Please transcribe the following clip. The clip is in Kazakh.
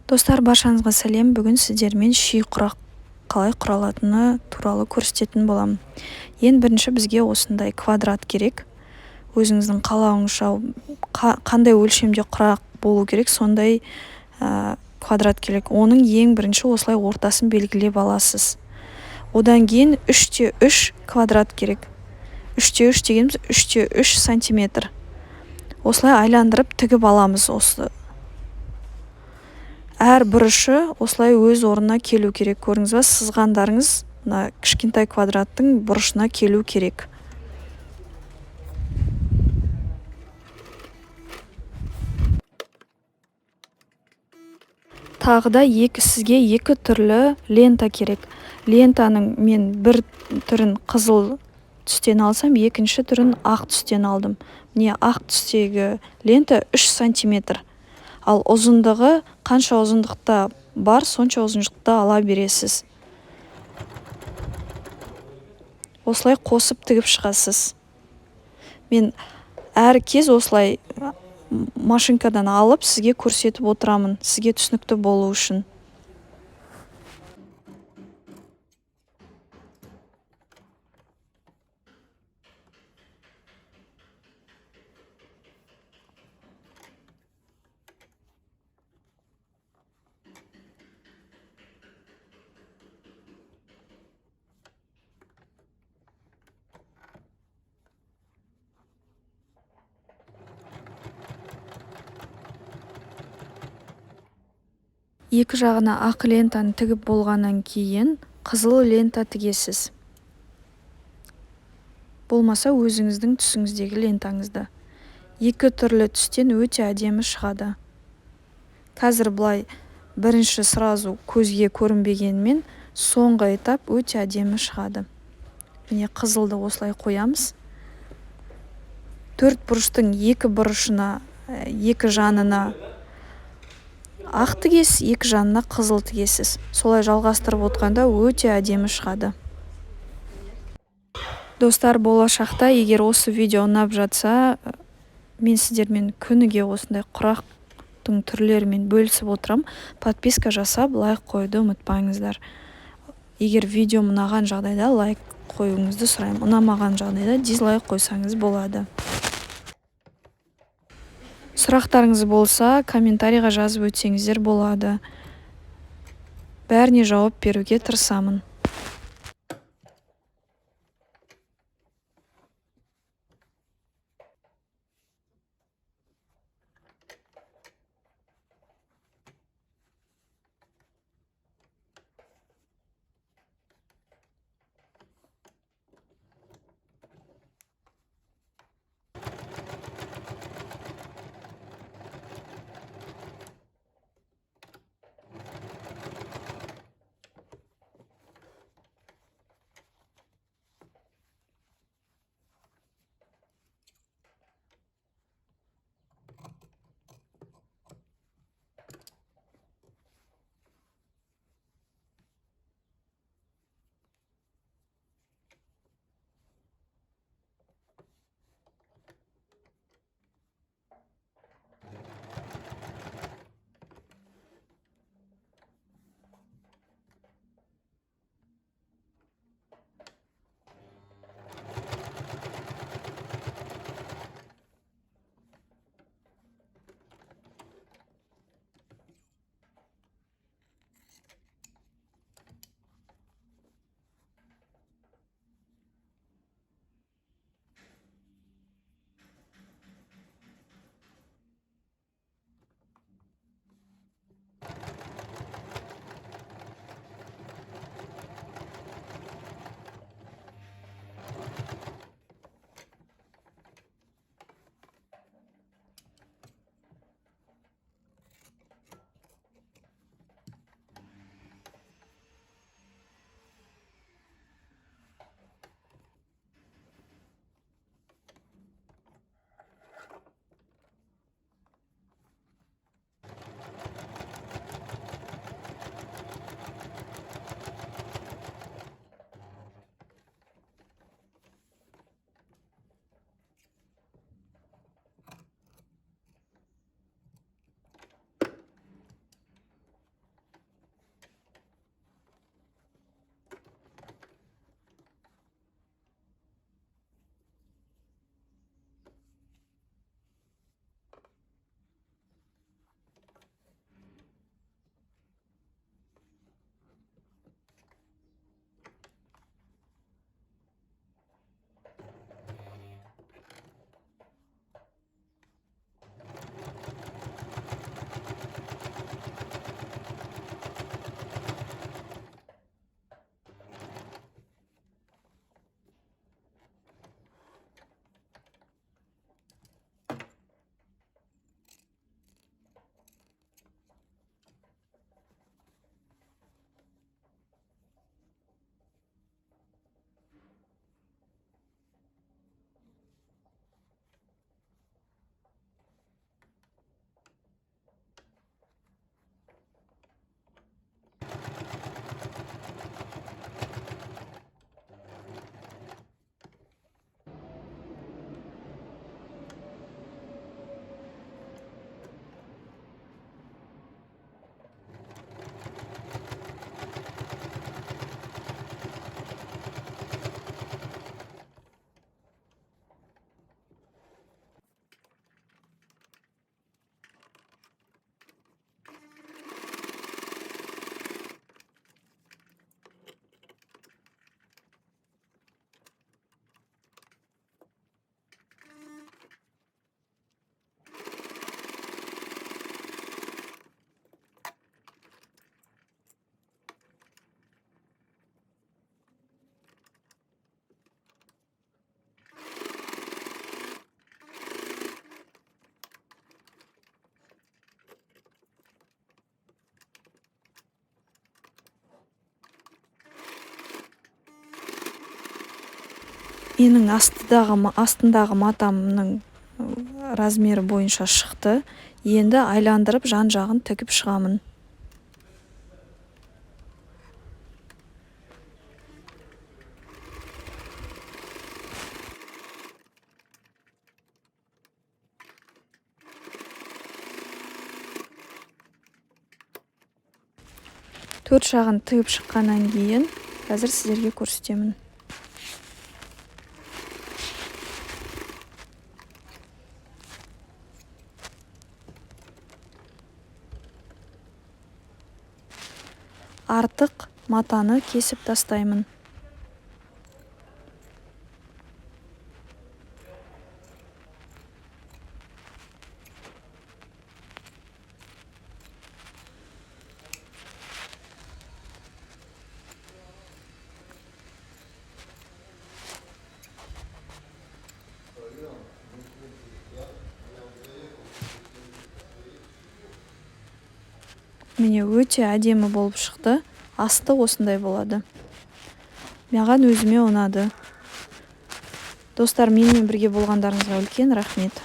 Достар, баршаңызға сәлем. Бүгін сіздермен ши құрақ қалай құралатыны туралы көрсететін боламын. Ең бірінші бізге осындай квадрат керек. Өзіңіздің қалауыңызша қандай өлшемде құрақ болу керек, сондай квадрат керек. Оның ең бірінші осылай ортасын белгілеп аласыз. Одан кейін 3×3 квадрат керек. 3×3 дегеніміз 3×3 сантиметр. Осылай айландырып тігіп аламыз. Әр бұрышы осылай өз орнына келу керек. Көрдіңіз бе, сызғандарыңыз мына кішкентай квадраттың бұрышына келу керек. Тағы да сізге екі түрлі лента керек. Лентаның мен бір түрін қызыл түстен алсам, екінші түрін ақ түстен алдым. Міне ақ түстегі лента 3 сантиметр. Ал ұзындығы қанша ұзындықта бар, сонша ұзындықта ала бересіз. Осылай қосып тігіп шығасыз. Мен әр кез осылай машинкадан алып сізге көрсетіп отырамын, сізге түсінікті болу үшін. Екі жағына ақ лентаны тігіп болғаннан кейін қызыл лента тігесіз. Болмаса өзіңіздің түсіңіздегі лентаңызды. Екі түрлі түстен өте әдемі шығады. Қазір бұлай бірінші сразу көзге көрінбегенмен, соңғы этап өте әдемі шығады. Міне қызылды осылай қоямыз. Төрт бұрыштың екі бұрышына, екі жанына ақ тігесіз, екі жанына қызыл тігесіз. Солай жалғастырып отқанда өте әдемі шығады. Достар, болашақта егер осы видео ұнап жатса, мен сіздермен күніге осындай құрақтың түрлерімен бөлісіп отырам. Подписка жасап, лайк қойды ұмытпаңыздар. Егер видео ұнаған жағдайда лайк қоюыңызды сұраймын. Ұнамаған жағдайда дизлайк қойсаңыз болады. Сұрақтарыңыз болса, комментарийға жазып өтсеңіздер болады. Бәріне жауап беруге тырысамын. менің астындағы матамның размері бойынша шықты. Енді айландырып жан жағын тігіп шығамын. Төрт жағын тігіп шыққаннан кейін қазір сіздерге көрсетемін. Артық матаны кесіп тастаймын. Міне өте әдемі болып шықты. Асты осындай болады. Маған өзіме ұнады. Достар, менімен бірге болғандарыңызға үлкен рахмет.